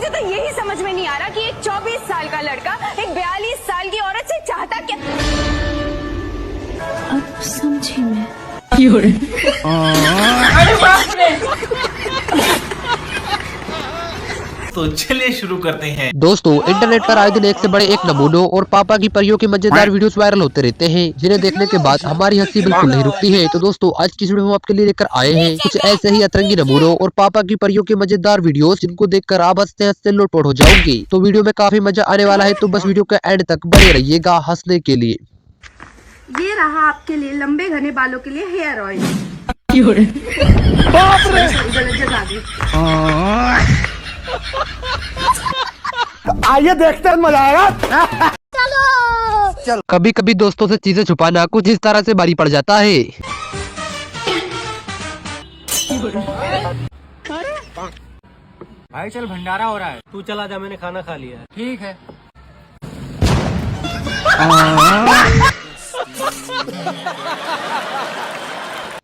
मुझे तो यही समझ में नहीं आ रहा कि एक 24 साल का लड़का एक 42 साल की औरत से चाहता क्या। अब समझी मैं। अरे बाप रे। तो चलिए शुरू करते हैं। दोस्तों, इंटरनेट पर आए दिन एक से बड़े एक नमूनों और पापा की परियों की मजेदार वीडियोस वायरल होते रहते हैं, जिन्हें देखने के बाद हमारी हंसी बिल्कुल नहीं रुकती है। तो दोस्तों, आज की वीडियो हम आपके लिए लेकर आए हैं कुछ ऐसे ही अतरंगी नमूनों और पापा की परियों की मजेदार वीडियोस, जिनको देखकर आप हंसते हंसते लोटपोट हो जाओगे। तो वीडियो में काफी मजा आने वाला है, तो बस वीडियो के एंड तक बने रहिएगा हंसने के लिए। ये रहा आपके लिए लंबे घने बालों के लिए हेयर ऑयल। आइए देखते हैं, मजा आएगा। चलो। कभी कभी दोस्तों से चीजें छुपाना कुछ इस तरह से भारी पड़ जाता है। भाई चल, भंडारा हो रहा है, तू चला जा, मैंने खाना खा लिया है। ठीक है।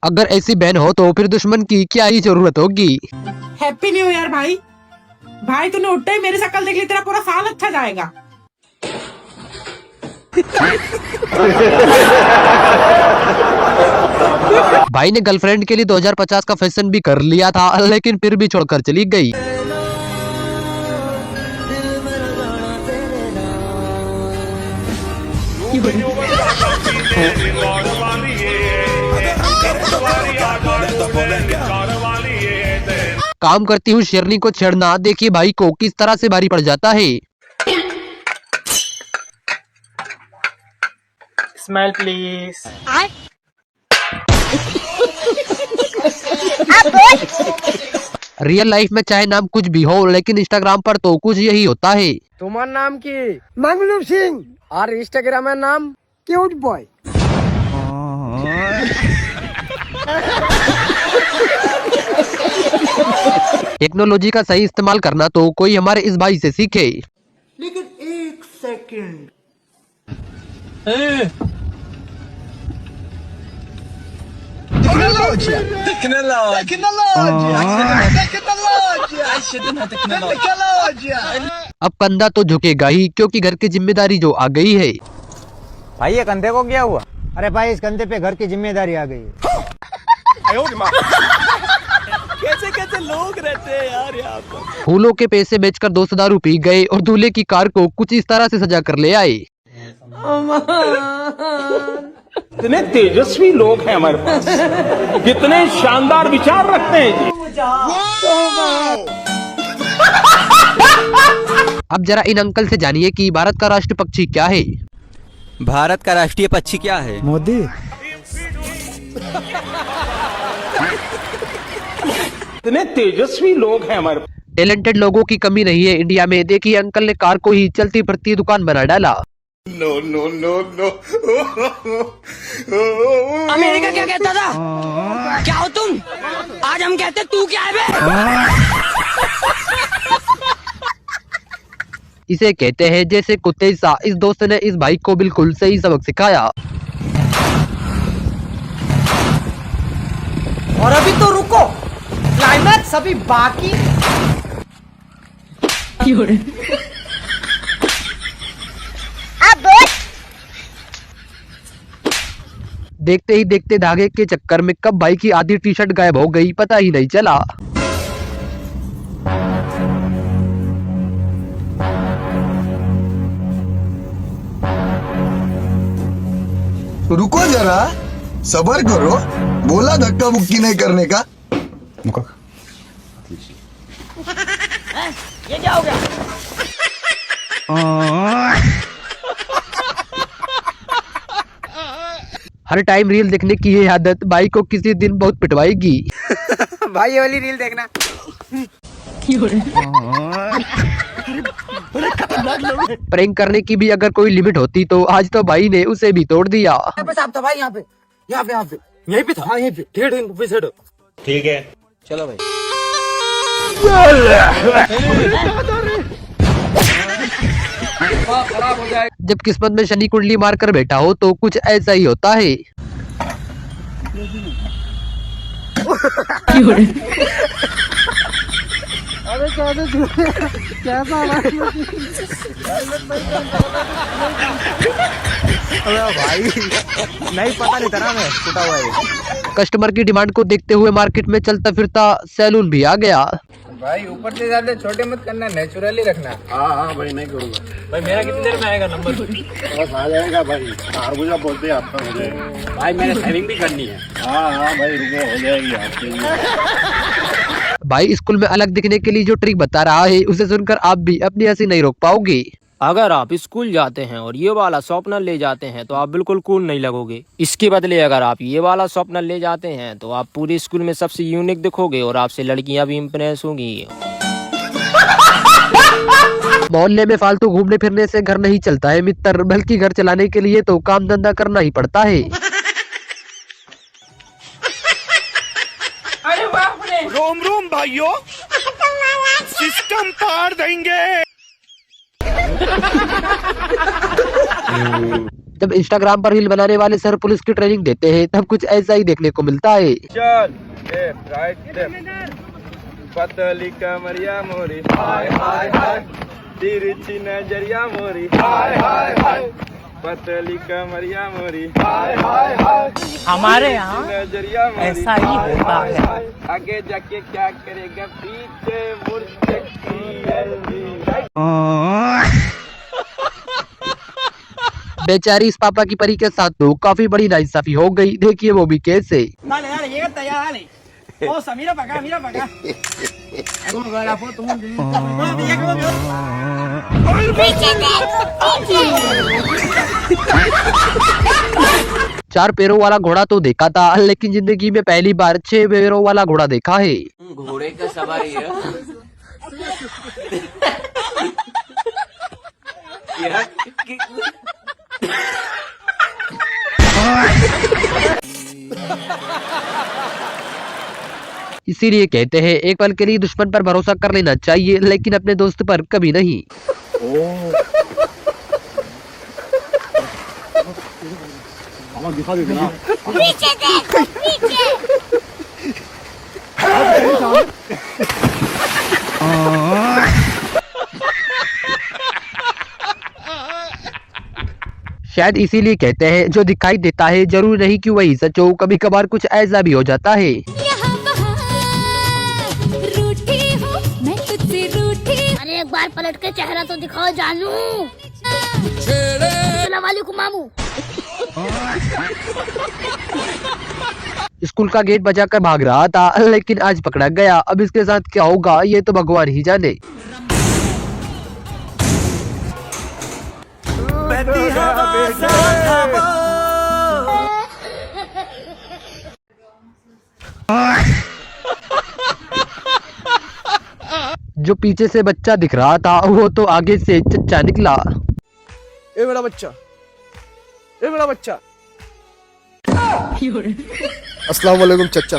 अगर ऐसी बहन हो तो फिर दुश्मन की क्या ही जरूरत होगी। हैप्पी न्यू ईयर भाई। भाई तूने उठते ही मेरी शक्ल देख ली, तेरा पूरा साल अच्छा जाएगा। भाई ने गर्लफ्रेंड के लिए 2050 का फैशन भी कर लिया था, लेकिन फिर भी छोड़कर चली गई। काम करती हूँ शेरनी को छेड़ना, देखिए भाई को किस तरह से भारी पड़ जाता है। Smile please. रियल लाइफ में चाहे नाम कुछ भी हो, लेकिन इंस्टाग्राम पर तो कुछ यही होता है। तुम्हारा नाम की मंगलू सिंह और इंस्टाग्राम में नाम क्यूट बॉय। टेक्नोलॉजी का सही इस्तेमाल करना तो कोई हमारे इस भाई से सीखे। लेकिन एक सेकंड, अब कंधा तो झुकेगा ही, क्योंकि घर की जिम्मेदारी जो आ गई है। भाई ये कंधे को क्या हुआ? अरे भाई, इस कंधे पे घर की जिम्मेदारी आ गई है। कैसे कैसे लोग रहते हैं यार यहाँ पर। फूलों के पैसे बेचकर 200 दारू पी गए और दूल्हे की कार को कुछ इस तरह से सजा कर ले आए। इतने तेजस्वी लोग हैं हमारे पास, कितने शानदार विचार रखते हैं जी। अब जरा इन अंकल से जानिए कि भारत का राष्ट्रीय पक्षी क्या है। भारत का राष्ट्रीय पक्षी क्या है? मोदी। इतने तेजस्वी लोग हैं हमारे पास। टैलेंटेड लोगों की कमी नहीं है इंडिया में। देखिए अंकल ने कार को ही चलती फिरती दुकान बना डाला। No no no no. America क्या कहता था? क्या हो तुम? आज हम कहते तू क्या है बे? इसे कहते हैं जैसे कुत्ते सा। इस दोस्त ने इस भाई को बिल्कुल सही सबक सिखाया। और अभी तो रुको, क्लाइमैक्स अभी बाकी। देखते ही देखते धागे के चक्कर में कब भाई की आधी टी शर्ट गायब हो गई, पता ही नहीं चला। रुको जरा, सबर करो, बोला धक्का मुक्की नहीं करने का। ये क्या हो गया? हर टाइम रील देखने की ये आदत भाई को किसी दिन बहुत पिटवाएगी। भाई ये वाली रील देखना। प्रैंक करने की भी अगर कोई लिमिट होती तो आज तो भाई ने उसे भी तोड़ दिया। यहाँ पे साहब था भाई, यहाँ पे यहीं पे था। हाँ यहीं पे, ठेठ। ठीक है, चलो भाई। जब किस्मत में शनि कुंडली मारकर बैठा हो तो कुछ ऐसा ही होता है। कस्टमर की डिमांड को देखते हुए मार्केट में चलता फिरता सैलून भी आ गया। भाई ऊपर से ज्यादा छोटे मत करना, नेचुरली रखना। हाँ भाई नहीं करूँगा भाई मेरा कितनी देर में आएगा नंबर? बस आ जाएगा भाई, 4 बजे बोलते हैं आपका हो जाएगा। भाई मैंने सेविंग भी करनी है। हाँ भाई रुको, हो जाएगी आपके। भाई स्कूल में अलग दिखने के लिए जो ट्रिक बता रहा है उसे सुनकर आप भी अपनी हंसी नहीं रोक पाओगे। अगर आप स्कूल जाते हैं और ये वाला शॉर्पनर ले जाते हैं तो आप बिल्कुल कूल नहीं लगोगे। इसके बदले अगर आप ये वाला शॉर्पनर ले जाते हैं तो आप पूरे स्कूल में सबसे यूनिक दिखोगे और आपसे लड़कियां भी इम्प्रेस होंगी। मोहल्ले में फालतू घूमने फिरने से घर नहीं चलता है मित्र, बल्कि घर चलाने के लिए तो काम धंधा करना ही पड़ता है। रोम रोम भाइयों, सिस्टम पार देंगे। जब इंस्टाग्राम पर रील बनाने वाले सर पुलिस की ट्रेनिंग देते हैं तब कुछ ऐसा ही देखने को मिलता है। चल राइट पतली कमरिया मोरी, हाय हाय हाय, तिरछी नजरिया मोरी, हाय हाय हाय, पतली कमरिया मोरी, हाय हाय हाय, हमारे यहाँ नजरिया मोरी, ऐसा ही होता है। आगे जाके क्या करेगा, पीछे मुड़ बेचारी इस पापा की परी के साथ तो काफी बड़ी नाइंसाफी हो गई। देखिए वो भी कैसे। चार पैरों वाला घोड़ा तो देखा था, लेकिन जिंदगी में पहली बार 6 पैरों वाला घोड़ा देखा है। घोड़े का सवारी है। इसीलिए कहते हैं एक पल के लिए दुश्मन पर भरोसा कर लेना चाहिए, लेकिन अपने दोस्त पर कभी नहीं। दिखा देते ना। पीछे देखो, पीछे। शायद इसीलिए कहते हैं जो दिखाई देता है जरूरी नहीं कि वही सच हो, कभी कभार कुछ ऐसा भी हो जाता है। रूठी हो मैं तुझसे रूठी। अरे एक बार पलट के चेहरा तो दिखाओ जानू। वालेकुम मामू। स्कूल का गेट बजाकर भाग रहा था, लेकिन आज पकड़ा गया। अब इसके साथ क्या होगा ये तो भगवान ही जाने। जो पीछे से बच्चा दिख रहा था वो तो आगे से चच्चा निकला। ए मेरा बच्चा, ए मेरा बच्चा। अस्सलाम वालेकुम चचा।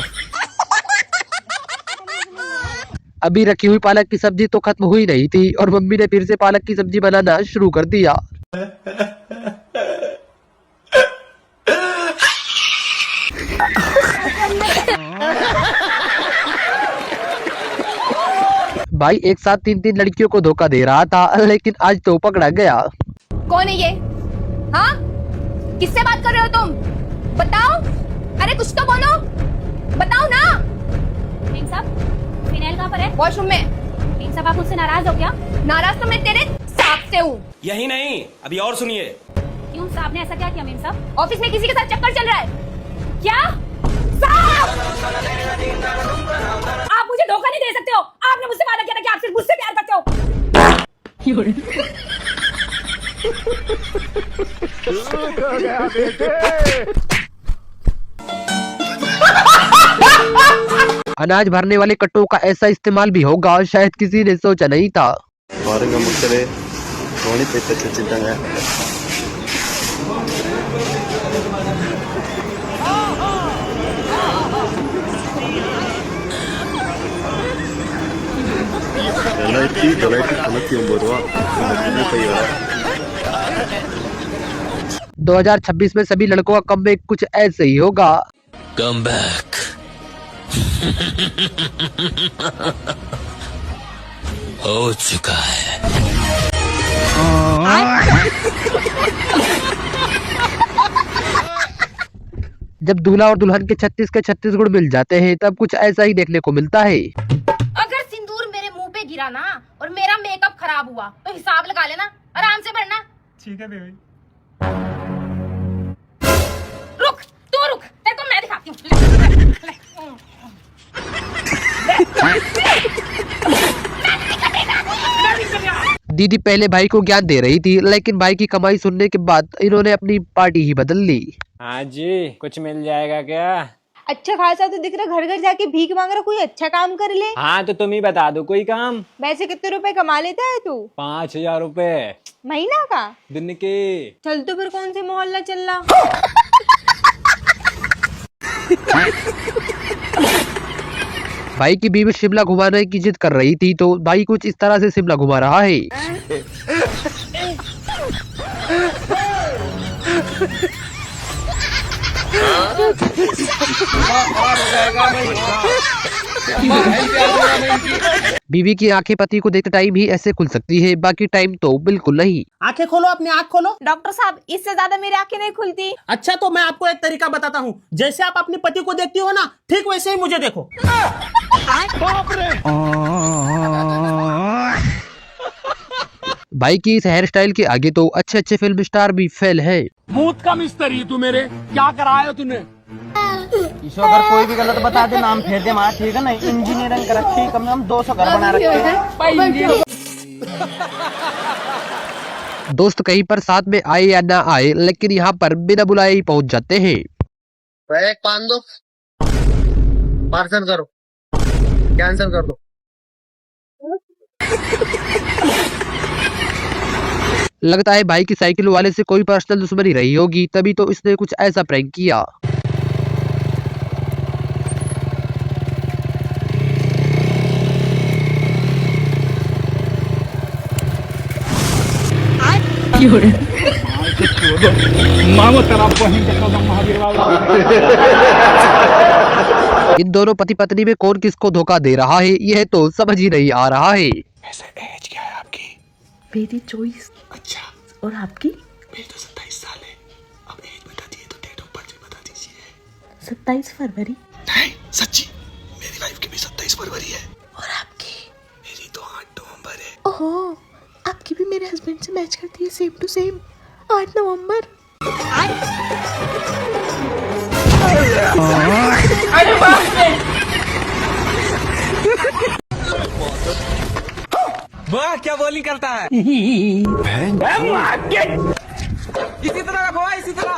अभी रखी हुई पालक की सब्जी तो खत्म हुई नहीं थी और मम्मी ने फिर से पालक की सब्जी बनाना शुरू कर दिया। भाई एक साथ 3 लड़कियों को धोखा दे रहा था, लेकिन आज तो पकड़ा गया। कौन है ये? हाँ, किससे बात कर रहे हो तुम? बताओ, अरे कुछ तो बोलो, बताओ ना। मीम साहब, फिनाइल कहाँ पर है? वॉशरूम में। मीम साहब आप मुझसे नाराज हो क्या? नाराज तो मैं तेरे साथ से हूँ। यही नहीं, अभी और सुनिए। क्यों साहब ने ऐसा क्या किया मीम साहब? ऑफिस में किसी के साथ चक्कर चल रहा है क्या? साहब, आप मुझे धोखा नहीं दे सकते हो। आपने मुझसे वादा किया था कि आप सिर्फ मुझसे प्यार करते हो। अनाज भरने वाले कट्टों का ऐसा इस्तेमाल भी होगा, शायद किसी ने सोचा नहीं था। $9,999 2026 में सभी लड़कों का कमबैक कुछ ऐसे ही होगा। Come back. हो चुका है। जब दूल्हा और दुल्हन के 36 के 36 गुण मिल जाते हैं तब कुछ ऐसा ही देखने को मिलता है। अगर सिंदूर मेरे मुंह पे गिरा ना और मेरा मेकअप खराब हुआ तो हिसाब लगा लेना, आराम से भरना। ठीक है बेबी। रुक, तू रुक, तेरे को मैं दिखाती हूँ। दीदी पहले भाई को ज्ञान दे रही थी, लेकिन भाई की कमाई सुनने के बाद इन्होंने अपनी पार्टी ही बदल ली। हाँ जी, कुछ मिल जाएगा क्या? अच्छा खासा तो दिख रहा, घर घर जाके भीख मांग रहा, कोई अच्छा काम कर ले। हाँ तो तुम ही बता दो कोई काम। वैसे कितने रुपए कमा लेता है तू? 5000 रुपए महीना का? दिन के। चल तो फिर कौन से मोहल्ला चल रहा? भाई की बीवी शिमला घुमाने की जिद कर रही थी तो भाई कुछ इस तरह से शिमला घुमा रहा है। बीवी की आंखें पति को देखते टाइम ही ऐसे खुल सकती है, बाकी टाइम तो बिल्कुल नहीं। आंखें खोलो, अपनी आंख खोलो। डॉक्टर साहब, इससे ज्यादा मेरी आंखें नहीं खुलती। अच्छा तो मैं आपको एक तरीका बताता हूँ, जैसे आप अपने पति को देखती हो ना, ठीक वैसे ही मुझे देखो। भाई की इस हेयर स्टाइल के आगे तो अच्छे अच्छे फिल्म स्टार भी फेल है। मूत का मिस्त्री तू मेरे, क्या कराया तूने? इसको अगर कोई भी गलत बता दे नाम फेर दे मार, ठीक है ना? इंजीनियरिंग कर रखी, कम से कम 200 घर बना रखे हैं। दोस्त कहीं पर साथ में आए या ना आए, लेकिन यहाँ पर बिना बुलाए ही पहुँच जाते हैं। एक पान दो, पार्सल करो, कैंसिल कर दो। लगता है भाई की साइकिल वाले से कोई पर्सनल दुश्मनी रही होगी, तभी तो इसने कुछ ऐसा प्रैंक किया। इन दोनों पति पत्नी में कौन किसको धोखा दे रहा है, यह तो समझ ही नहीं आ रहा है। वैसे एज क्या है आपकी? मेरी 24। अच्छा, और आपकी? मेरी तो 27 साल है। अब एज बता दिए तो डेट ऑफ बर्थ भी बता दीजिए। 27 फरवरी। नहीं सच्ची, मेरी वाइफ की भी 27 फरवरी है। और आपकी? मेरी तो 8 नवंबर है। ओहो, आपकी भी मेरे हस्बैंड से मैच करती है, सेम टू सेम 8 नवंबर। अरे बाप रे! वाह क्या बॉलिंग करता है। इसी तरह रखो, इसी तरह।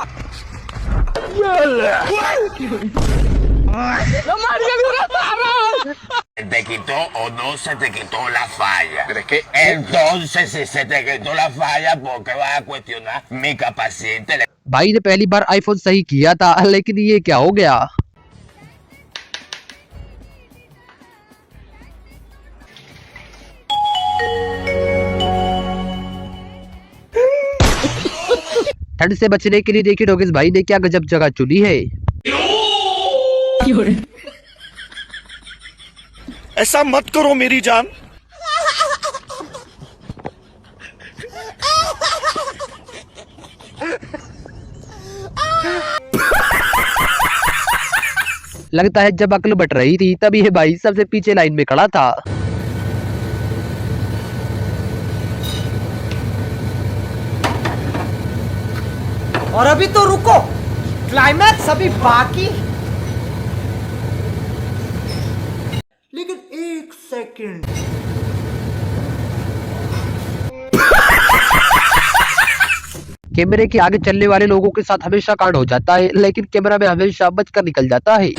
¿Te quitó o no se te quitó la falla? ¿Pero es que entonces si se te quitó la falla, ¿por qué vas a cuestionar mi capacidad intelectual? भाई ने पहली बार आईफोन सही किया था, लेकिन ये क्या हो गया। ठंड से बचने के लिए देखिए डॉगिस भाई ने क्या गजब जगह चुनी है। ऐसा मत करो मेरी जान। लगता है जब अकल बट रही थी तब ये भाई सबसे पीछे लाइन में खड़ा था। और अभी तो रुको, क्लाइमैक्स अभी बाकी। लेकिन एक सेकंड, कैमरे के आगे चलने वाले लोगों के साथ हमेशा कांड हो जाता है, लेकिन कैमरा में हमेशा बचकर निकल जाता है।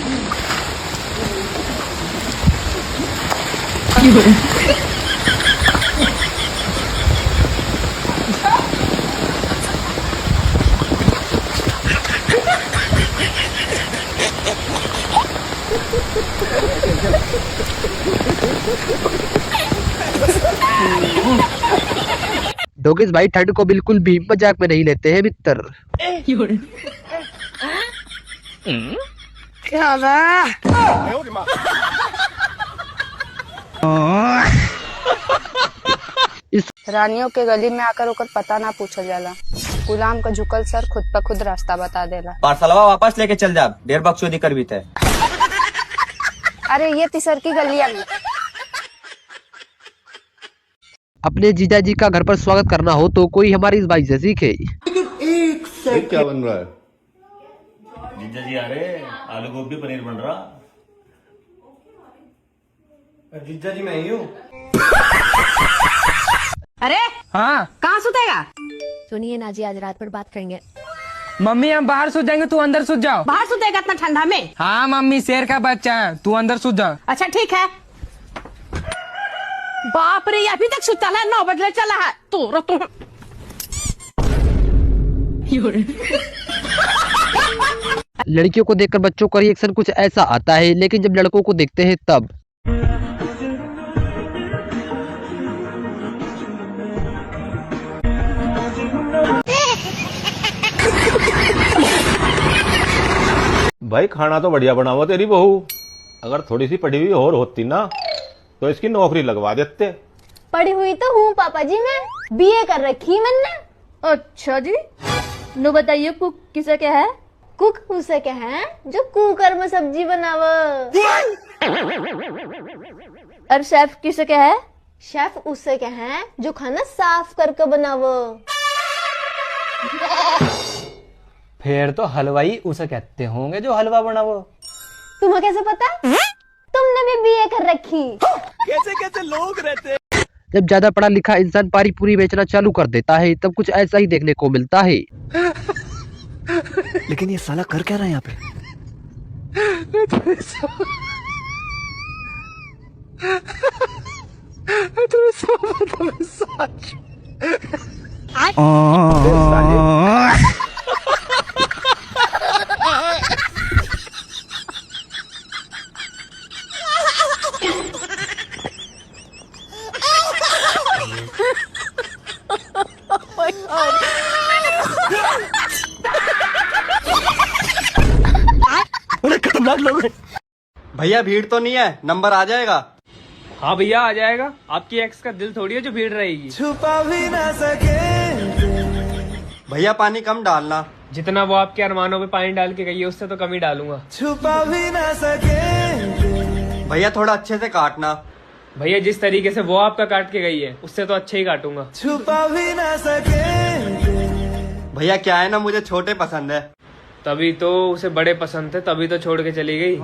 डॉगिस भाई ठंड को बिल्कुल भी मजाक में नहीं लेते हैं मित्र। क्या रानियों के गली में आकर ओकर पता ना पूछल जाला। गुलाम का झुकल सर खुद प खुद रास्ता बता देला। पार्सलवा वापस लेके चल जा, डेढ़ बक्सोदी कर भी थे। अरे ये तिसर की गलियां में। अपने जीजा जी का घर पर स्वागत करना हो तो कोई हमारी इस बाइक से सीखे। क्या बन रहा है? जीजा जी आ रहे, आलू गोभी पनीर बन रहा। जीजा जी मैं ही हूँ। अरे हाँ कहाँ सुतेगा? सुनिए ना जी, आज रात पर बात करेंगे। मम्मी हम बाहर सो जाएंगे, तू अंदर सो जाओ। बाहर सुतेगा इतना ठंडा में? हाँ मम्मी शेर का बच्चा है, तू अंदर सो जा। अच्छा ठीक है। बाप रे, अभी तक सुता है, 9 बजे चला है। तो लड़कियों को देखकर बच्चों का रिएक्शन कुछ ऐसा आता है, लेकिन जब लड़कों को देखते हैं तब भाई खाना तो बढ़िया बना हुआ तेरी बहू। अगर थोड़ी सी पढ़ी हुई और होती ना तो इसकी नौकरी लगवा देते। पढ़ी हुई तो हूँ पापा जी, मैं बीए कर रखी मैंने। अच्छा जी, नो बताइए कुक किसे क्या है? कुक उसे क्या है जो कुकर में सब्जी बनावा। और शेफ किसे क्या है? शेफ उसे क्या है जो खाना साफ करके बनावा। फिर तो हलवाई उसे कहते होंगे जो हलवा बनावो। तुम्हें कैसे पता? तुमने भी बीए कर रखी। कैसे कैसे लोग रहते हैं। जब ज्यादा पढ़ा लिखा इंसान पारी पूरी बेचना चालू कर देता है तब कुछ ऐसा ही देखने को मिलता है। लेकिन ये साला कर क्या रहा है यहाँ पे? बड़े खतरनाक लोग हैं। भैया भीड़ तो नहीं है, नंबर आ जाएगा? हाँ भैया आ जाएगा। आपकी एक्स का दिल थोड़ी है जो भीड़ रहेगी। छुपा भी ना सके। भैया पानी कम डालना। जितना वो आपके अरमानों पे पानी डाल के गई है उससे तो कम ही डालूंगा। छुपा भी ना सके। भैया थोड़ा अच्छे से काटना। भैया जिस तरीके से वो आपका काट के गई है उससे तो अच्छे ही काटूंगा। छुपा भी ना सके। भैया क्या है ना, मुझे छोटे पसंद है। तभी तो उसे बड़े पसंद थे, तभी तो छोड़ के चली गई।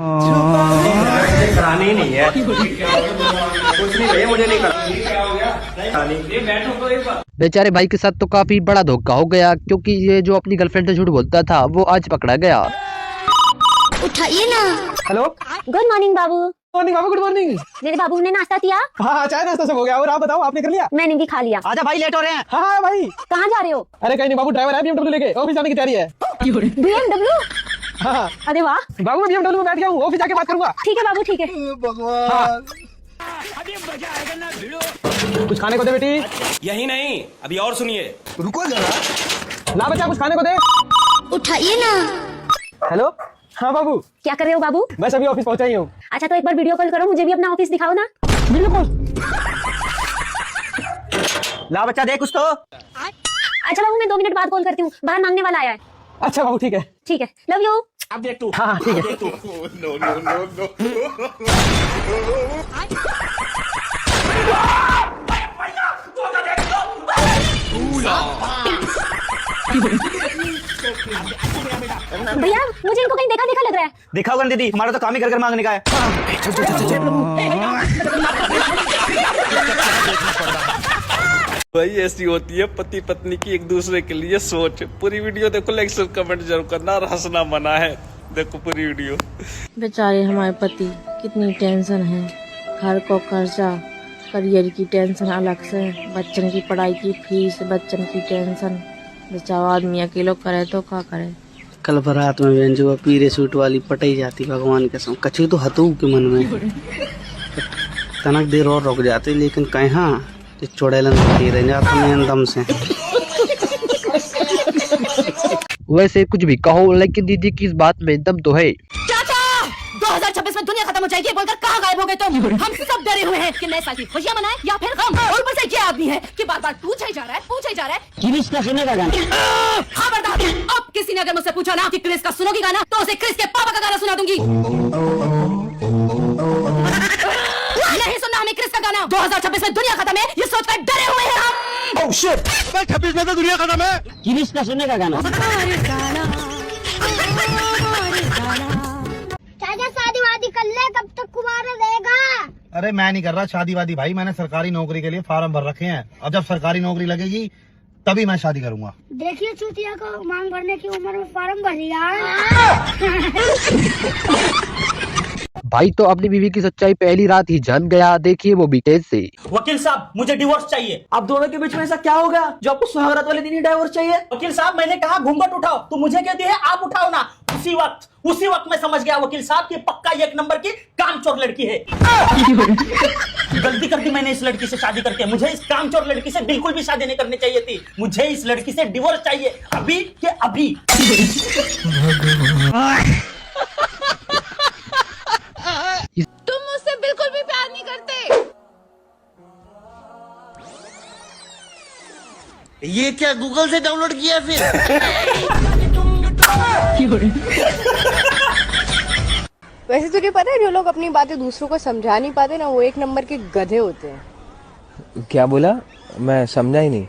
करानी ही नहीं है। कुछ नहीं भैया, मुझे नहीं करानी। बेचारे भाई के साथ तो काफी बड़ा धोखा हो गया, क्योंकि ये जो अपनी गर्लफ्रेंड से झूठ बोलता था वो आज पकड़ा गया। उठाइए ना। हेलो, गुड मॉर्निंग बाबू। मॉर्निंग बाबू, गुड मॉर्निंग। मेरे बाबू ने नाश्ता किया? हाँ चाय नाश्ता सब हो गया। और आप बताओ, आपने कर लिया? मैंने भी खा लिया। आजा भाई, लेट हो रहे हैं। हाँ भाई। कहाँ जा रहे हो? अरे कहीं नहीं बाबू, ड्राइवर है BMW लेके, ऑफिस जाने की तैयारी है। BMW? हाँ अरे वाह बाबू, मैं BMW में बैठ गया हूँ, ऑफिस जाके बात करूंगा। ठीक है बाबू, ठीक है। भगवान। कुछ खाने को दे बेटी। यही नहीं, अभी और सुनिए। रुको जरा। ला बच्चा, कुछ खाने को दे। उठाइए ना। हेलो, हाँ बाबू। क्या कर रहे हो बाबू? बस अभी ऑफिस पहुंचा ही हूँ। अच्छा तो एक बार वीडियो कॉल करो, मुझे भी अपना ऑफिस दिखाओ ना। बिल्कुल। ला बच्चा दे कुछ तो। अच्छा बाबू, मैं 2 मिनट बाद कॉल करती हूँ, बाहर मांगने वाला आया है। अच्छा बाबू ठीक है। ठीक है, लव यू। अब देख तू। हाँ ठीक है। भैया मुझे इनको कहीं देखा देखा लग रहा है। देखा होगा दीदी, हमारा तो काम ही घर घर मांगने का है। भाई ऐसी होती है पति पत्नी की एक दूसरे के लिए सोच। पूरी वीडियो देखो, लाइक शेयर कमेंट जरूर करना और हंसना मना है। देखो पूरी वीडियो। बेचारे हमारे पति, कितनी टेंशन है। घर को कर्जा, करियर की टेंशन अलग से, बच्चन की पढ़ाई की फीस, बच्चन की टेंशन। बेचारा आदमी अकेलो करे तो क्या करे। कल बारात में व्यंजो पीरे सूट वाली पटाई जाती, भगवान कसम कछु तो हतू के मन में। तनक देर और रुक जाते, लेकिन कहाँ चौड़ेलन रह जाता मैं दम से। वैसे कुछ भी कहो, लेकिन दीदी की इस बात में दम तो है। चाचा, 2026 में दुनिया खत्म खत्म हो जाएगी बोलकर कहाँ गायब हो गए तुम? हम सब डरे हुए हैं कि नए साल की खुशियां मनाएं या फिर गम। और ऊपर से ये आदमी है कि बार बार पूछा ही जा रहा है। क्रिस का सुनने का गाना। खबरदार, अब किसी ने अगर मुझसे पूछा ना कि क्रिस का सुनोगी गाना, तो उसे क्रिस के पापा का गाना सुना दूंगी। नहीं सुनना हमें क्रिस का गाना। 2026 में दुनिया खत्म है ये सोचकर डरे हुए हैं हम। ओह शिट, 26 में तो दुनिया खत्म है। क्रिस का सुनने का गाना। चाचा शादी वादी कर ले, कब तक कुंवारा रहेगा? अरे मैं नहीं कर रहा शादी वादी भाई, मैंने सरकारी नौकरी के लिए फार्म भर रखे हैं और जब सरकारी नौकरी लगेगी तभी मैं शादी करूंगा। देखिए चूतिया को मांग भरने की उम्र में फार्म भर दिया। भाई तो अपनी बीवी की सच्चाई पहली रात ही जान गया, देखिए वो भी कैसे। वकील साहब मुझे डिवोर्स चाहिए। अब दोनों के बीच में ऐसा क्या होगा जो आपको सुहागरात वाले दिन ही डिवोर्स चाहिए? वकील साहब मैंने कहा घूंघट उठाओ, तो मुझे कहती है आप उठाओ ना। उसी वक्त मैं समझ गया वकील साहब कि पक्का एक नंबर की कामचोर लड़की है। गलती कर दी मैंने इस लड़की से शादी करके। मुझे इस कामचोर लड़की से बिल्कुल भी शादी नहीं करनी चाहिए थी। मुझे इस लड़की से डिवोर्स चाहिए, अभी के अभी। तुम मुझसे बिल्कुल भी प्यार नहीं करते। ये क्या गूगल से डाउनलोड किया फिर? वैसे तुझे पता है जो लोग अपनी बातें दूसरों को समझा नहीं पाते ना, वो एक नंबर के गधे होते हैं। क्या बोला? मैं समझा ही नहीं।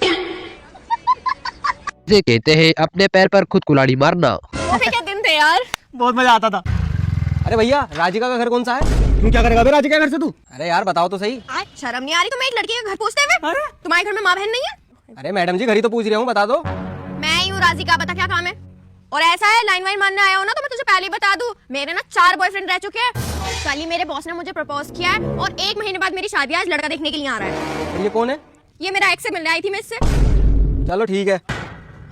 इसे कहते हैं अपने पैर पर खुद कुल्हाड़ी मारना। वो भी क्या दिन थे यार, बहुत मजा आता था। अरे भैया, राधिका का घर कौन सा है? तू क्या करेगा राधिका के घर से तू? अरे यार बताओ तो सही। शर्म नहीं आ रही तुम्हें एक लड़की के घर पूछते हुए? तुम्हारे घर में माँ बहन नहीं है? अरे मैडम जी घर ही तो पूछ रहा हूँ, बता दो। मैं ही हूँ राधिका, बता क्या काम है? और ऐसा है लाइन वाइन मारने आया हो ना तो मैं तुझे पहले ही बता दूं, मेरे ना 4 बॉयफ्रेंड रह चुके हैं। कल ही मेरे बॉस ने मुझे प्रपोज किया है और 1 महीने बाद मेरी शादी, आज लड़का देखने के लिए आ रहा है। ये कौन है? ये मेरा एक्स से मिलने आई थी मैं इससे। चलो ठीक है।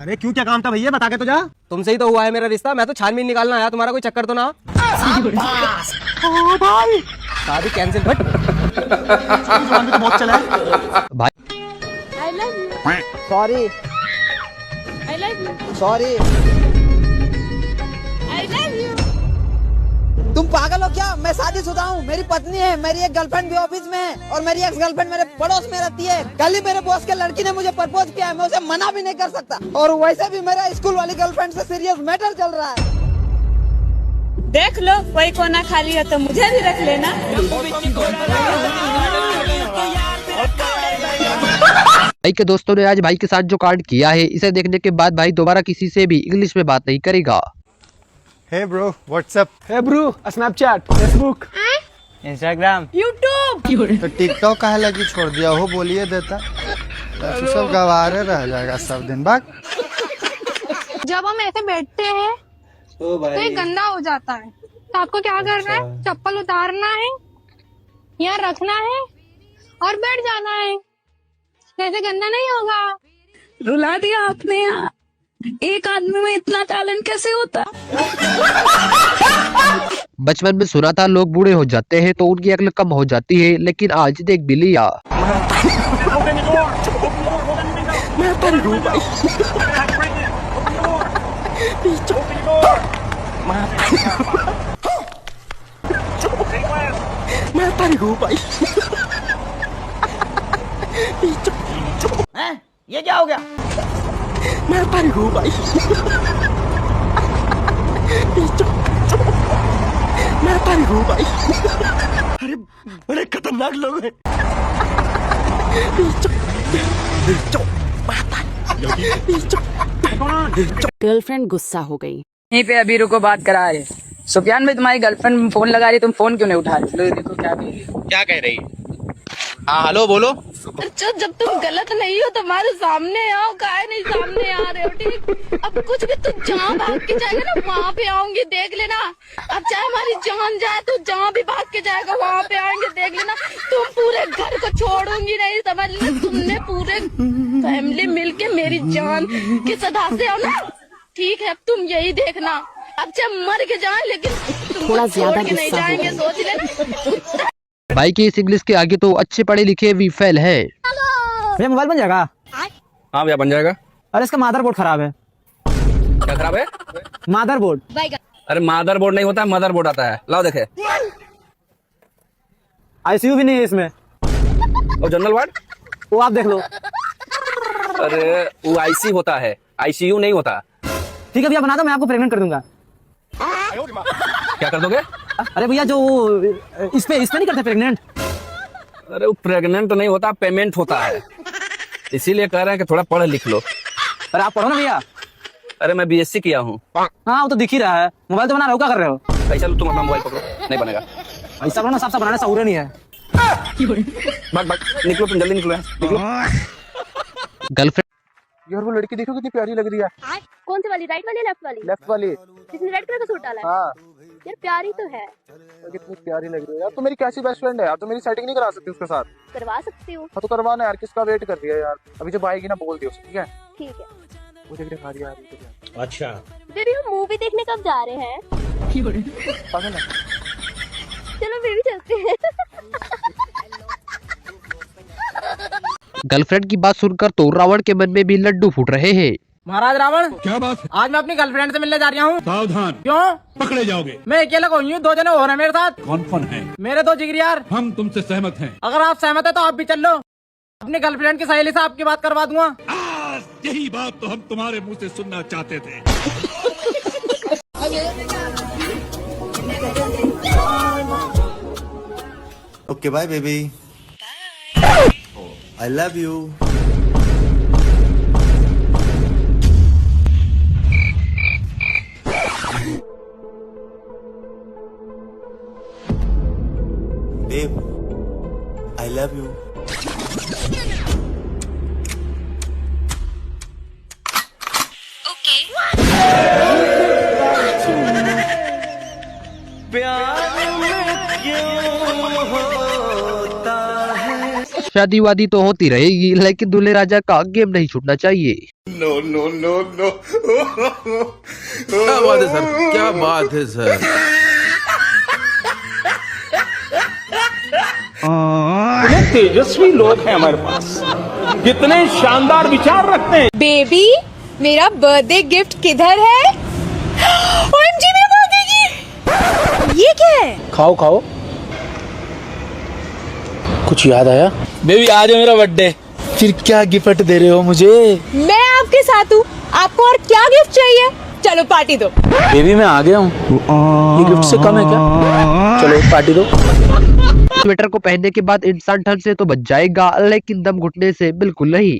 अरे क्यों, क्या काम था भैया, बता के तो जा। तुमसे ही तो हुआ है मेरा रिश्ता, मैं तो छानबीन निकालना आया, तुम्हारा कोई चक्कर तो ना? भाई शादी कैंसिल। तो बहुत चला है भाई I love you. Sorry I love you. Sorry. I love you. तुम पागल हो क्या? मैं शादीशुदा हूँ, मेरी पत्नी है, मेरी एक गर्लफ्रेंड भी ऑफिस में है और मेरी एक्स गर्लफ्रेंड मेरे पड़ोस में रहती है। कल ही मेरे बॉस के लड़की ने मुझे प्रपोज किया है, मैं उसे मना भी नहीं कर सकता। और वैसे भी मेरा स्कूल वाली गर्लफ्रेंड से सीरियस मैटर चल रहा है। देख लो कोई कोना खाली है तो मुझे भी रख लेना। भाई के दोस्तों ने आज भाई के साथ जो कांड किया है, इसे देखने के बाद भाई दोबारा किसी से भी इंग्लिश में बात नहीं करेगा। Hey bro, what's up? Hey bro, Snapchat, Facebook, Instagram, YouTube. तो टिकटॉक कहाँ लगी छोड़ दिया हो, बोलिए देता तो सब गवारे रह जाएगा सब दिन बाद। जब हम ऐसे बैठते हैं तो ये गंदा हो जाता है, तो आपको क्या करना है? चप्पल उतारना है, यहाँ रखना है और बैठ जाना है, ऐसे गंदा नहीं होगा। रुला दिया आपने यार, एक आदमी में इतना टैलेंट कैसे होता? बचपन में सुना था लोग बूढ़े हो जाते हैं तो उनकी अक्ल कम हो जाती है, लेकिन आज देख भी लिया। ये क्या हो गया? मैं पारी हूँ भाई। मैं पारी हूँ भाई। अरे बड़े खतरनाक लोग हैं। गर्लफ्रेंड गुस्सा हो गई। यहीं पे अभी रुको, बात करा रहे। सुफियान भाई तुम्हारी गर्लफ्रेंड फोन लगा रही, तुम फोन क्यों नहीं उठा रहे? लो देखो क्या क्या कह रही? हाँ हेलो बोलो। अच्छा जब तुम गलत नहीं हो तो हमारे सामने आओ, काहे नहीं सामने आ रहे हो? ठीक, अब कुछ भी तू जहाँ भाग के जाएगा ना वहाँ पे आऊंगी, देख लेना। अब चाहे हमारी जान जाए तो जहाँ भी भाग के जाएगा वहाँ पे आएंगे, देख लेना। तुम पूरे घर को छोड़ूंगी नहीं, समझ लेना। तुमने पूरे फैमिली मिलके मेरी जान की सदा से हो ना, ठीक है? अब तुम यही देखना, अब चाहे मर के जाए लेकिन थोड़ा ज्यादा नहीं जाएंगे, सोच लेना। भाई की इस इंग्लिश के आगे तो अच्छे पढ़े लिखे भी फेल है। भैया मोबाइल बन जाएगा? हाँ भैया बन जाएगा। अरे इसका मदरबोर्ड खराब है। क्या खराब है? मदरबोर्ड। अरे मदरबोर्ड नहीं होता है, मदरबोर्ड आता है। लाओ देखे। आईसीयू भी नहीं है इसमें। और जनरल वार्ड? वो आप देख लो। अरे वो आईसी होता है, आईसीयू नहीं होता। ठीक है भैया, बना दो, मैं आपको प्रेग्नेंट कर दूंगा। क्या कर दोगे? अरे भैया जो इस पे नहीं करते प्रेग्नेंट। अरे वो प्रेग्नेंट नहीं होता, पेमेंट होता है, इसीलिए कह रहे हैं कि थोड़ा पढ़ लिख लो। अरे आप पढ़ो ना भैया। अरे मैं बीएससी किया हूँ। हाँ वो तो दिख ही रहा है। मोबाइल तो बना रहे हो, क्या कर रहे हो? ऐसा लो, तुम अपना मोबाइल पकड़ो, नहीं बनेगा। ऐसा बनाना, साफ साफ बनाना, सहूरे नहीं है। भाग निकलो, तुम जल्दी निकलो, निकलो। गर्लफ्रेंड यार वो लड़की देखो कितनी प्यारी लग रही है। कौन सी वाली, राइट वाली लेफ्ट वाली? लेफ्ट वाली, जिसने रेड कलर का सूट डाला है। हाँ यार प्यारी तो है। कितनी प्यारी लग रही है यार। तो मेरी कैसी बेस्ट फ्रेंड है यार, तो मेरी सेटिंग नहीं करा सकती उसके साथ? करवा सकती हूँ। हाँ तो करवाना यार, किसका वेट कर रही है यार। अभी जब आएगी ना बोल दियो, ठीक है? ठीक है। मुझे दिखा रही है। अच्छा बेबी हम मूवी देखने कब जा रहे हैं? पागल है। चलो बेबी चलते हैं। गर्लफ्रेंड की बात सुनकर तो रावण के मन में भी लड्डू फूट रहे हैं। महाराज रावण, क्या बात? आज मैं अपनी गर्लफ्रेंड से मिलने जा रहा हूँ। सावधान, क्यों? पकड़े जाओगे। मैं अकेला कोई हूँ, 2 जने और हैं मेरे साथ। कौन कौन है? मेरे 2 जिगरी यार। हम तुमसे सहमत हैं। अगर आप सहमत है तो आप भी चल लो। अपनी गर्लफ्रेंड की सहेली से आपकी बात करवा दूंगा। यही बात तो हम तुम्हारे मुंह से सुनना चाहते थे। Okay bye baby, I love you. Babe I love you. शादी वादी तो होती रहेगी, लेकिन दूल्हे राजा का गेम नहीं छूटना चाहिए। No no no no. क्या बात है सर, क्या बात है सर। तेजस्वी लोग हैं हमारे पास, कितने शानदार विचार रखते हैं। बेबी मेरा बर्थडे गिफ्ट किधर है? OMG मेरा बर्थडे गिफ्ट। ये क्या है? खाओ खाओ, कुछ याद आया? बेबी आज है मेरा बर्थडे। फिर क्या गिफ्ट दे रहे हो मुझे? मैं आपके साथ हूँ, आपको और क्या गिफ्ट चाहिए? चलो पार्टी दो। बेबी मैं आ गया हूँ, ये गिफ्ट से कम है क्या? चलो पार्टी दो। स्वेटर को पहनने के बाद इंसान ठंड से तो बच जाएगा, लेकिन दम घुटने से बिल्कुल नहीं।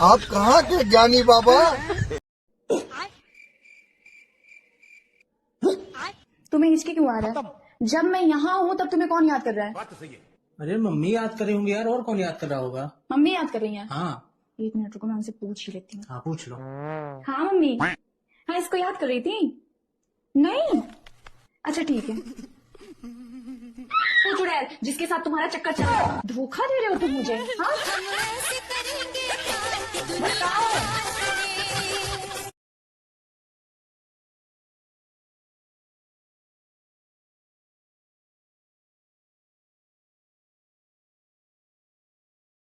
आप कहाँ के ज्ञानी बाबा? तुम्हें हिचकी क्यों आ रहा है? जब मैं यहाँ हूँ तब तुम्हें कौन याद कर रहा है? अरे मम्मी याद कर रही होंगी यार, और कौन याद कर रहा होगा? मम्मी याद कर रही है। हाँ 1 मिनट रुको, मैं उनसे पूछ ही लेती हूँ। हाँ पूछ लो। हाँ मम्मी, हाँ इसको याद कर रही थी? नहीं, अच्छा ठीक है। वो चुड़ैल जिसके साथ तुम्हारा चक्कर चल रहा है, धोखा दे रहे हो तुम मुझे? हाँ